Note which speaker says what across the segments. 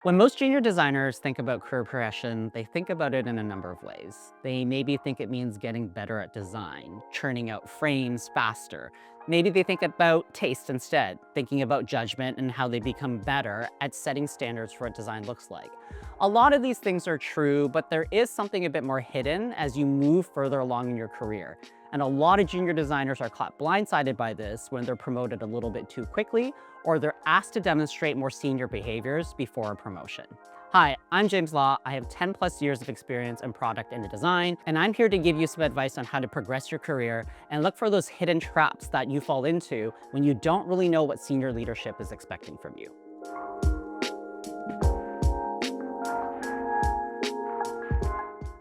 Speaker 1: When most junior designers think about career progression, they think about it in a number of ways. They maybe think it means getting better at design, churning out frames faster. Maybe they think about taste instead, thinking about judgment and how they become better at setting standards for what design looks like. A lot of these things are true, but there is something a bit more hidden as you move further along in your career. And a lot of junior designers are caught blindsided by this when they're promoted a little bit too quickly or they're asked to demonstrate more senior behaviors before a promotion. Hi, I'm James Law. I have 10 plus years of experience in product and design, and I'm here to give you some advice on how to progress your career and look for those hidden traps that you fall into when you don't really know what senior leadership is expecting from you.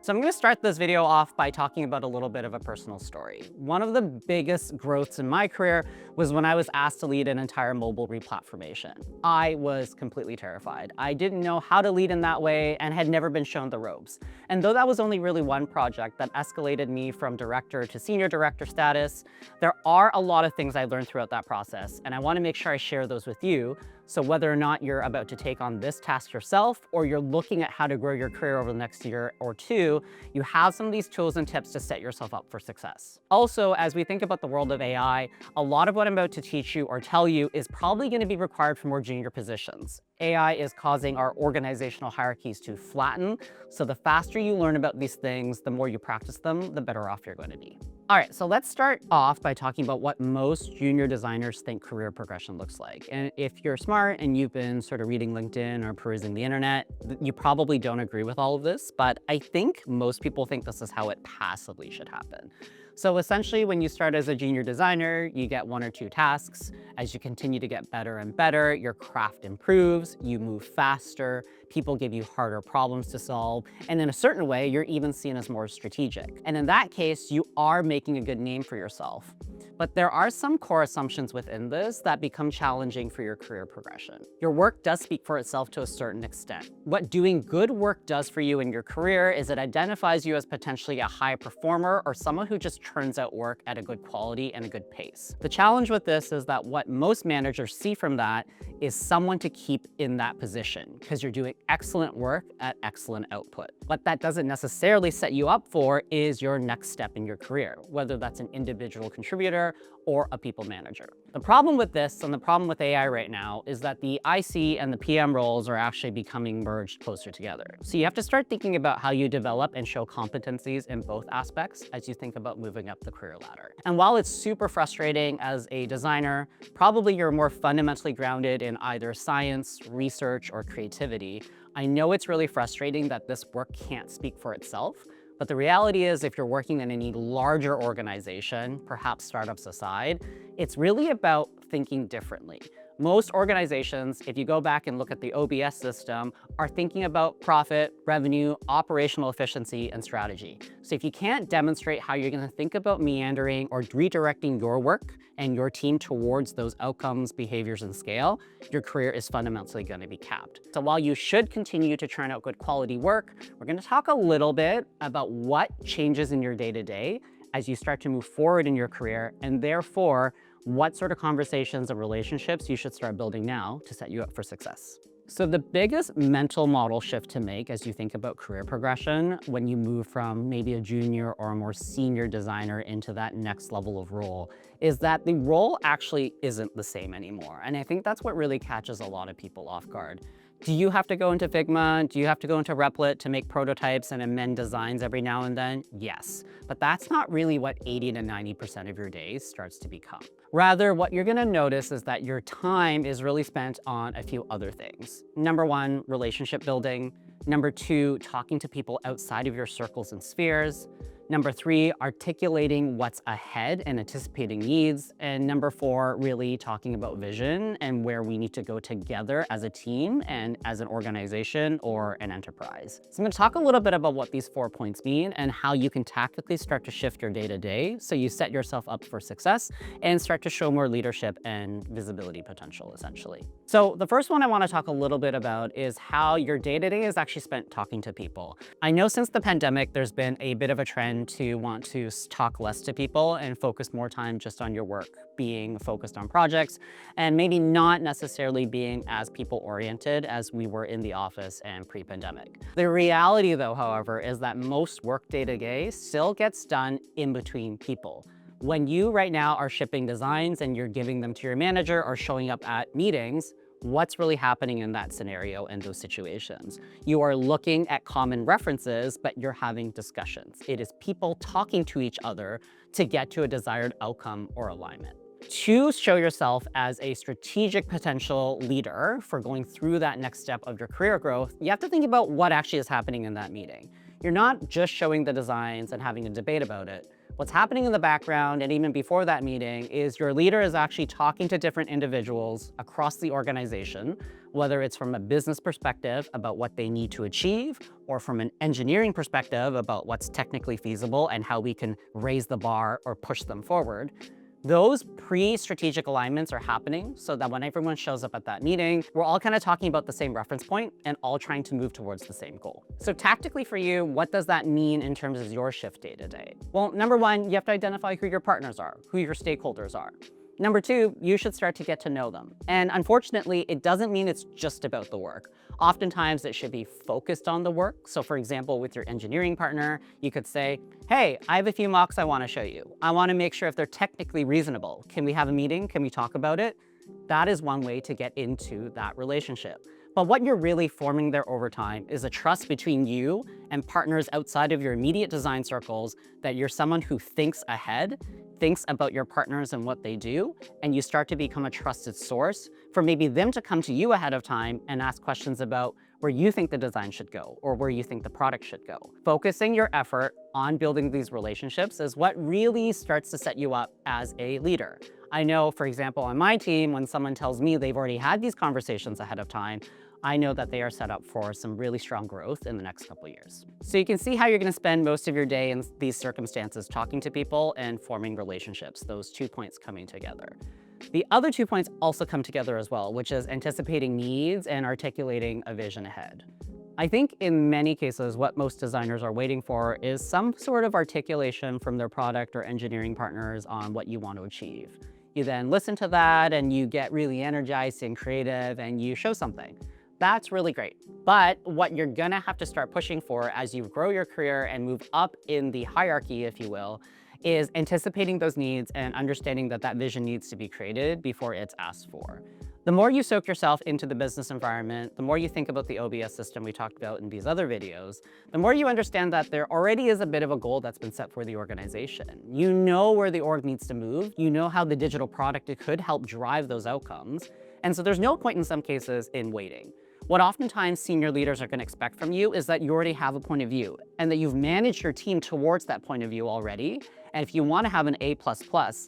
Speaker 1: So I'm going to start this video off by talking about a little bit of a personal story. One of the biggest growths in my career was when I was asked to lead an entire mobile replatformation. I was completely terrified. I didn't know how to lead in that way and had never been shown the ropes. And though that was only really one project that escalated me from director to senior director status, there are a lot of things I learned throughout that process, and I want to make sure I share those with you. So whether or not you're about to take on this task yourself or you're looking at how to grow your career over the next year or two, you have some of these tools and tips to set yourself up for success. Also, as we think about the world of AI, a lot of what I'm about to teach you or tell you is probably going to be required for more junior positions. AI is causing our organizational hierarchies to flatten, so the faster you learn about these things, the more you practice them, the better off you're going to be. All right, so let's start off by talking about what most junior designers think career progression looks like. And if you're smart and you've been sort of reading LinkedIn or perusing the internet, you probably don't agree with all of this, but I think most people think this is how it passively should happen. So essentially, when you start as a junior designer, you get one or two tasks. As you continue to get better and better, your craft improves, you move faster, people give you harder problems to solve, and in a certain way, you're even seen as more strategic. And in that case, you are making a good name for yourself. But there are some core assumptions within this that become challenging for your career progression. Your work does speak for itself to a certain extent. What doing good work does for you in your career is it identifies you as potentially a high performer or someone who just turns out work at a good quality and a good pace. The challenge with this is that what most managers see from that is someone to keep in that position because you're doing excellent work at excellent output. What that doesn't necessarily set you up for is your next step in your career, whether that's an individual contributor or a people manager. The problem with this and the problem with AI right now is that the IC and the PM roles are actually becoming merged closer together. So you have to start thinking about how you develop and show competencies in both aspects as you think about moving up the career ladder. And while it's super frustrating as a designer, probably you're more fundamentally grounded in either science, research, or creativity. I know it's really frustrating that this work can't speak for itself, but the reality is if you're working in any larger organization, perhaps startups aside, it's really about thinking differently. Most organizations, if you go back and look at the OBS system, are thinking about profit, revenue, operational efficiency, and strategy. So if you can't demonstrate how you're going to think about meandering or redirecting your work and your team towards those outcomes, behaviors, and scale, your career is fundamentally going to be capped. So while you should continue to churn out good quality work, we're going to talk a little bit about what changes in your day-to-day as you start to move forward in your career, and therefore, what sort of conversations and relationships you should start building now to set you up for success. So the biggest mental model shift to make as you think about career progression when you move from maybe a junior or a more senior designer into that next level of role is that the role actually isn't the same anymore. And I think that's what really catches a lot of people off guard. Do you have to go into Figma? Do you have to go into Replit to make prototypes and amend designs every now and then? Yes, but that's not really what 80 to 90% of your days starts to become. Rather, what you're gonna notice is that your time is really spent on a few other things. Number one, relationship building. Number two, talking to people outside of your circles and spheres. Number three, articulating what's ahead and anticipating needs. And number four, really talking about vision and where we need to go together as a team and as an organization or an enterprise. So I'm gonna talk a little bit about what these 4 points mean and how you can tactically start to shift your day-to-day so you set yourself up for success and start to show more leadership and visibility potential, essentially. So the first one I wanna talk a little bit about is how your day-to-day is actually spent talking to people. I know since the pandemic, there's been a bit of a trend tend to want to talk less to people and focus more time just on your work, being focused on projects, and maybe not necessarily being as people-oriented as we were in the office and pre-pandemic. The reality though, however, is that most work day-to-day still gets done in between people. When you right now are shipping designs and you're giving them to your manager or showing up at meetings, what's really happening in that scenario and those situations? You are looking at common references, but you're having discussions. It is people talking to each other to get to a desired outcome or alignment. To show yourself as a strategic potential leader for going through that next step of your career growth, you have to think about what actually is happening in that meeting. You're not just showing the designs and having a debate about it. What's happening in the background, and even before that meeting, is your leader is actually talking to different individuals across the organization, whether it's from a business perspective about what they need to achieve, or from an engineering perspective about what's technically feasible and how we can raise the bar or push them forward. Those pre-strategic alignments are happening so that when everyone shows up at that meeting, we're all kind of talking about the same reference point and all trying to move towards the same goal. So tactically for you, what does that mean in terms of your shift day to day? Well, number one, you have to identify who your partners are, who your stakeholders are. Number two, you should start to get to know them. And unfortunately, it doesn't mean it's just about the work. Oftentimes it should be focused on the work. So for example, with your engineering partner, you could say, hey, I have a few mocks I want to show you. I want to make sure if they're technically reasonable. Can we have a meeting? Can we talk about it? That is one way to get into that relationship. But what you're really forming there over time is a trust between you and partners outside of your immediate design circles, that you're someone who thinks ahead, thinks about your partners and what they do, and you start to become a trusted source for maybe them to come to you ahead of time and ask questions about where you think the design should go or where you think the product should go. Focusing your effort on building these relationships is what really starts to set you up as a leader. I know, for example, on my team, when someone tells me they've already had these conversations ahead of time, I know that they are set up for some really strong growth in the next couple of years. So you can see how you're going to spend most of your day in these circumstances, talking to people and forming relationships, those 2 points coming together. The other 2 points also come together as well, which is anticipating needs and articulating a vision ahead. I think in many cases, what most designers are waiting for is some sort of articulation from their product or engineering partners on what you want to achieve. You then listen to that and you get really energized and creative and you show something. That's really great. But what you're gonna have to start pushing for as you grow your career and move up in the hierarchy, if you will, is anticipating those needs and understanding that that vision needs to be created before it's asked for. The more you soak yourself into the business environment, the more you think about the OBS system we talked about in these other videos, the more you understand that there already is a bit of a goal that's been set for the organization. You know where the org needs to move. You know how the digital product could help drive those outcomes. And so there's no point in some cases in waiting. What oftentimes senior leaders are going to expect from you is that you already have a point of view and that you've managed your team towards that point of view already. And if you want to have an A++,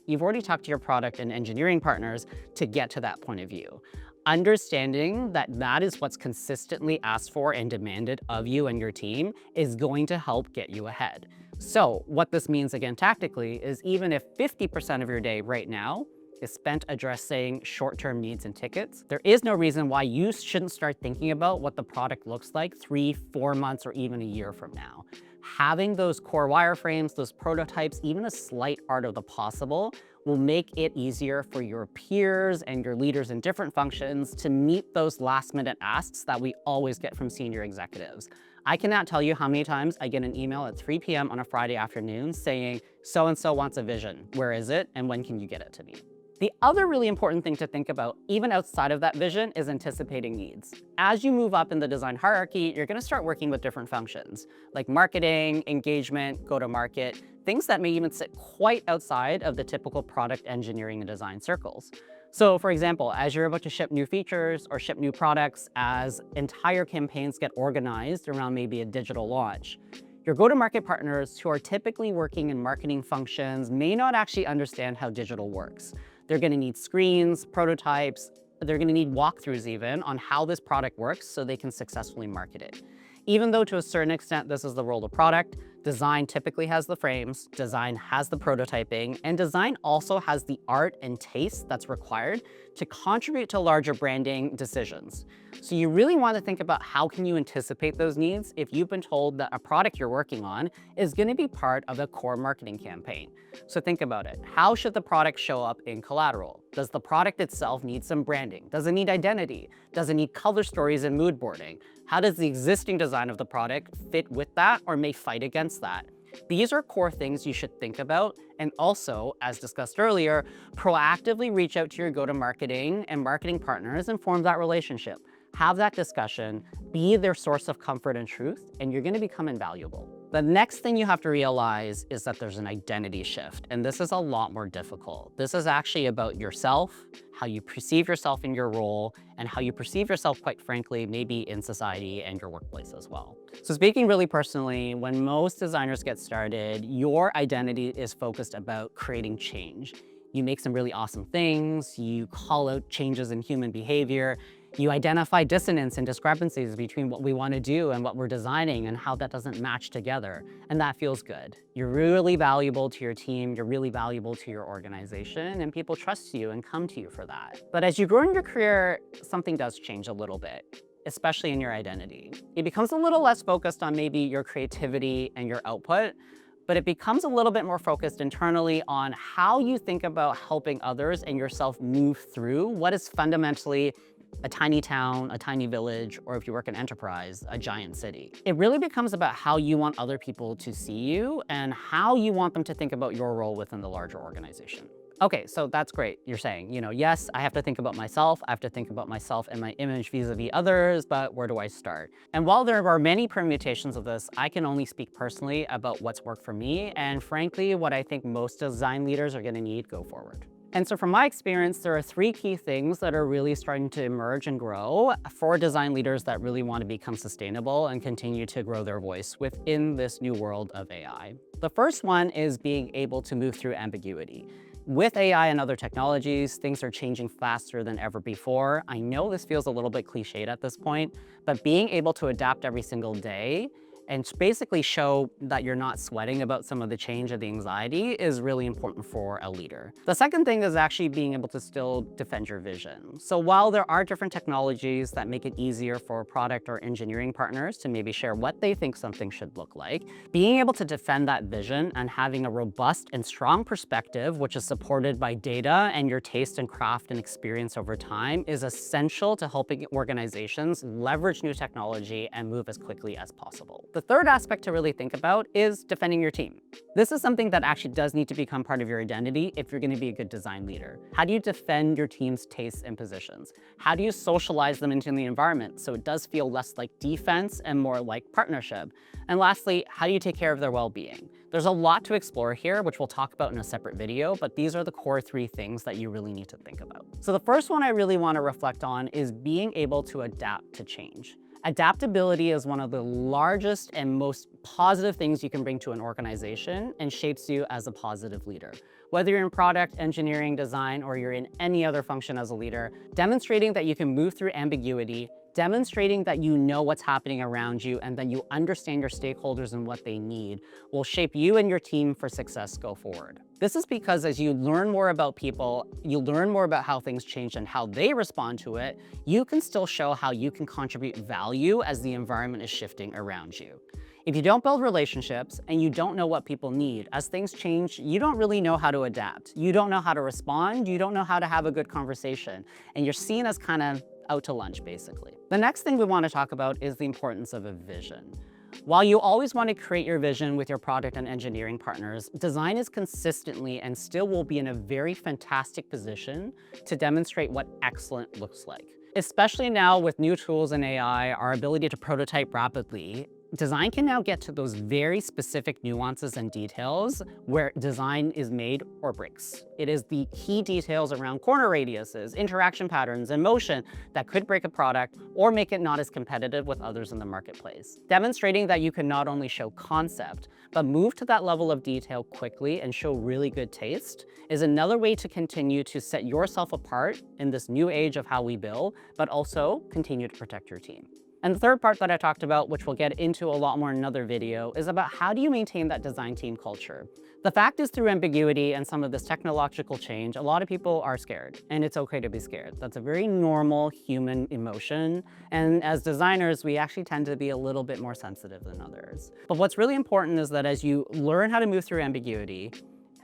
Speaker 1: you've already talked to your product and engineering partners to get to that point of view. Understanding that that is what's consistently asked for and demanded of you and your team is going to help get you ahead. So what this means, again, tactically, is even if 50% of your day right now is spent addressing short-term needs and tickets, there is no reason why you shouldn't start thinking about what the product looks like 3, 4 months, or even a year from now. Having those core wireframes, those prototypes, even a slight art of the possible will make it easier for your peers and your leaders in different functions to meet those last-minute asks that we always get from senior executives. I cannot tell you how many times I get an email at 3 p.m. on a Friday afternoon saying, so-and-so wants a vision. Where is it, and when can you get it to me? The other really important thing to think about, even outside of that vision, is anticipating needs. As you move up in the design hierarchy, you're going to start working with different functions, like marketing, engagement, go-to-market, things that may even sit quite outside of the typical product engineering and design circles. So for example, as you're about to ship new features or ship new products, as entire campaigns get organized around maybe a digital launch, your go-to-market partners who are typically working in marketing functions may not actually understand how digital works. They're going to need screens, prototypes. They're going to need walkthroughs even on how this product works so they can successfully market it. Even though to a certain extent this is the role of product, design typically has the frames, design has the prototyping, and design also has the art and taste that's required to contribute to larger branding decisions. So you really want to think about how can you anticipate those needs if you've been told that a product you're working on is going to be part of a core marketing campaign. So think about it. How should the product show up in collateral? Does the product itself need some branding? Does it need identity? Does it need color stories and mood boarding? How does the existing design of the product fit with that or may fight against that? These are core things you should think about, and also, as discussed earlier, proactively reach out to your go-to-marketing and marketing partners and form that relationship. Have that discussion, be their source of comfort and truth, and you're going to become invaluable. The next thing you have to realize is that there's an identity shift, and this is a lot more difficult. This is actually about yourself, how you perceive yourself in your role, and how you perceive yourself, quite frankly, maybe in society and your workplace as well. So speaking really personally, when most designers get started, your identity is focused about creating change. You make some really awesome things, you call out changes in human behavior, you identify dissonance and discrepancies between what we want to do and what we're designing and how that doesn't match together. And that feels good. You're really valuable to your team, you're really valuable to your organization, and people trust you and come to you for that. But as you grow in your career, something does change a little bit, especially in your identity. It becomes a little less focused on maybe your creativity and your output, but it becomes a little bit more focused internally on how you think about helping others and yourself move through what is fundamentally a tiny town, a tiny village, or if you work in enterprise, a giant city. It really becomes about how you want other people to see you and how you want them to think about your role within the larger organization. Okay, so that's great. You're saying, yes, I have to think about myself. I have to think about myself and my image vis-a-vis others, but where do I start? And while there are many permutations of this, I can only speak personally about what's worked for me and frankly, what I think most design leaders are gonna need go forward. And so from my experience, there are 3 key things that are really starting to emerge and grow for design leaders that really want to become sustainable and continue to grow their voice within this new world of AI. The first one is being able to move through ambiguity. With AI and other technologies, things are changing faster than ever before. I know this feels a little bit cliched at this point, but being able to adapt every single day and basically show that you're not sweating about some of the change or the anxiety is really important for a leader. The second thing is actually being able to still defend your vision. So while there are different technologies that make it easier for product or engineering partners to maybe share what they think something should look like, being able to defend that vision and having a robust and strong perspective, which is supported by data and your taste and craft and experience over time, is essential to helping organizations leverage new technology and move as quickly as possible. The third aspect to really think about is defending your team. This is something that actually does need to become part of your identity if you're going to be a good design leader. How do you defend your team's tastes and positions? How do you socialize them into the environment so it does feel less like defense and more like partnership? And lastly, how do you take care of their well-being? There's a lot to explore here, which we'll talk about in a separate video, but these are the core 3 things that you really need to think about. So the first one I really want to reflect on is being able to adapt to change. Adaptability is one of the largest and most positive things you can bring to an organization and shapes you as a positive leader. Whether you're in product, engineering, design, or you're in any other function as a leader, demonstrating that you can move through ambiguity, demonstrating that you know what's happening around you and that you understand your stakeholders and what they need will shape you and your team for success go forward. This is because as you learn more about people, you learn more about how things change and how they respond to it, you can still show how you can contribute value as the environment is shifting around you. If you don't build relationships and you don't know what people need, as things change, you don't really know how to adapt. You don't know how to respond. You don't know how to have a good conversation. And you're seen as kind of out to lunch, basically. The next thing we want to talk about is the importance of a vision. While you always want to create your vision with your product and engineering partners, design is consistently and still will be in a very fantastic position to demonstrate what excellent looks like. Especially now with new tools in AI, our ability to prototype rapidly, design can now get to those very specific nuances and details where design is made or breaks. It is the key details around corner radiuses, interaction patterns, and motion that could break a product or make it not as competitive with others in the marketplace. Demonstrating that you can not only show concept, but move to that level of detail quickly and show really good taste is another way to continue to set yourself apart in this new age of how we build, but also continue to protect your team. And the third part that I talked about, which we'll get into a lot more in another video, is about how do you maintain that design team culture? The fact is, through ambiguity and some of this technological change, a lot of people are scared, and it's okay to be scared. That's a very normal human emotion. And as designers, we actually tend to be a little bit more sensitive than others. But what's really important is that as you learn how to move through ambiguity,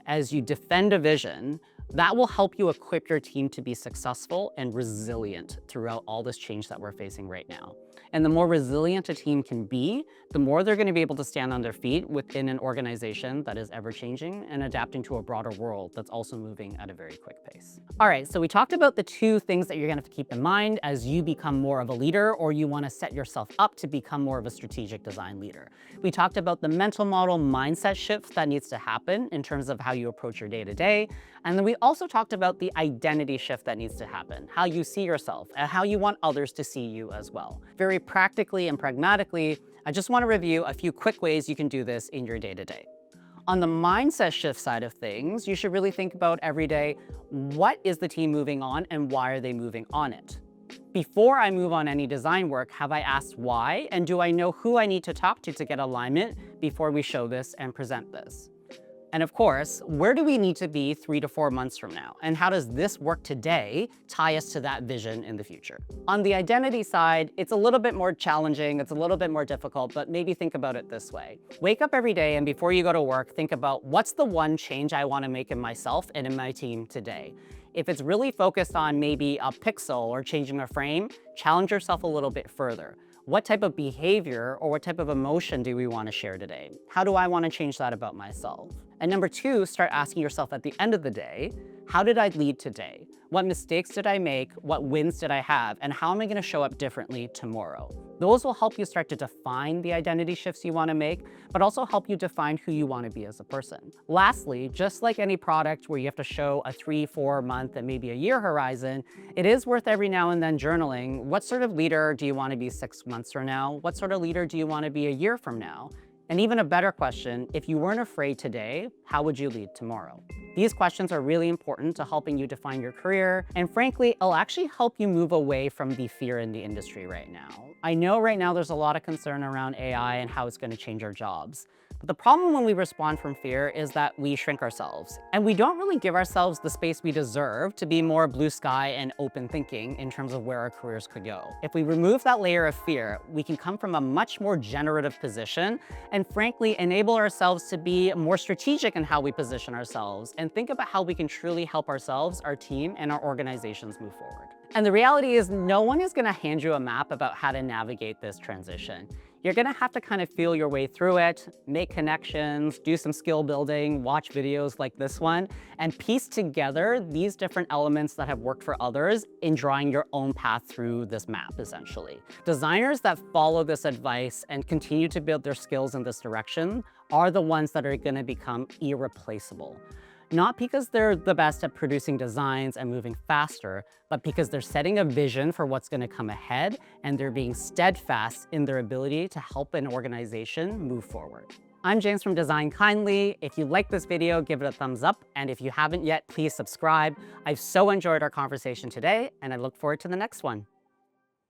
Speaker 1: as you defend a vision, that will help you equip your team to be successful and resilient throughout all this change that we're facing right now. And the more resilient a team can be, the more they're going to be able to stand on their feet within an organization that is ever changing and adapting to a broader world that's also moving at a very quick pace. All right, so we talked about the two things that you're going to have to keep in mind as you become more of a leader, or you want to set yourself up to become more of a strategic design leader. We talked about the mental model mindset shift that needs to happen in terms of how you approach your day-to-day. And then we also talked about the identity shift that needs to happen, how you see yourself and how you want others to see you as well. Very practically and pragmatically, I just want to review a few quick ways you can do this in your day-to-day. On the mindset shift side of things, you should really think about every day, what is the team moving on and why are they moving on it? Before I move on any design work, have I asked why? And do I know who I need to talk to get alignment before we show this and present this? And of course, where do we need to be 3 to 4 months from now? And how does this work today tie us to that vision in the future? On the identity side, it's a little bit more challenging, it's a little bit more difficult, but maybe think about it this way. Wake up every day and before you go to work, think about what's the one change I want to make in myself and in my team today. If it's really focused on maybe a pixel or changing a frame, challenge yourself a little bit further. What type of behavior or what type of emotion do we want to share today? How do I want to change that about myself? And number two, start asking yourself at the end of the day, how did I lead today? What mistakes did I make? What wins did I have? And how am I going to show up differently tomorrow? Those will help you start to define the identity shifts you want to make, but also help you define who you want to be as a person. Lastly, just like any product where you have to show a 3, 4 month, and maybe a year horizon, it is worth every now and then journaling. What sort of leader do you want to be 6 months from now? What sort of leader do you want to be a year from now? And even a better question, if you weren't afraid today, how would you lead tomorrow? These questions are really important to helping you define your career, and frankly, it'll actually help you move away from the fear in the industry right now. I know right now there's a lot of concern around AI and how it's going to change our jobs. But the problem when we respond from fear is that we shrink ourselves, and we don't really give ourselves the space we deserve to be more blue sky and open thinking in terms of where our careers could go. If we remove that layer of fear, we can come from a much more generative position and frankly enable ourselves to be more strategic in how we position ourselves and think about how we can truly help ourselves, our team, and our organizations move forward. And the reality is no one is going to hand you a map about how to navigate this transition. You're going to have to kind of feel your way through it, make connections, do some skill building, watch videos like this one, and piece together these different elements that have worked for others in drawing your own path through this map, essentially. Designers that follow this advice and continue to build their skills in this direction are the ones that are going to become irreplaceable. Not because they're the best at producing designs and moving faster, but because they're setting a vision for what's going to come ahead and they're being steadfast in their ability to help an organization move forward. I'm James from Design Kindly. If you like this video, give it a thumbs up. And if you haven't yet, please subscribe. I've so enjoyed our conversation today, and I look forward to the next one.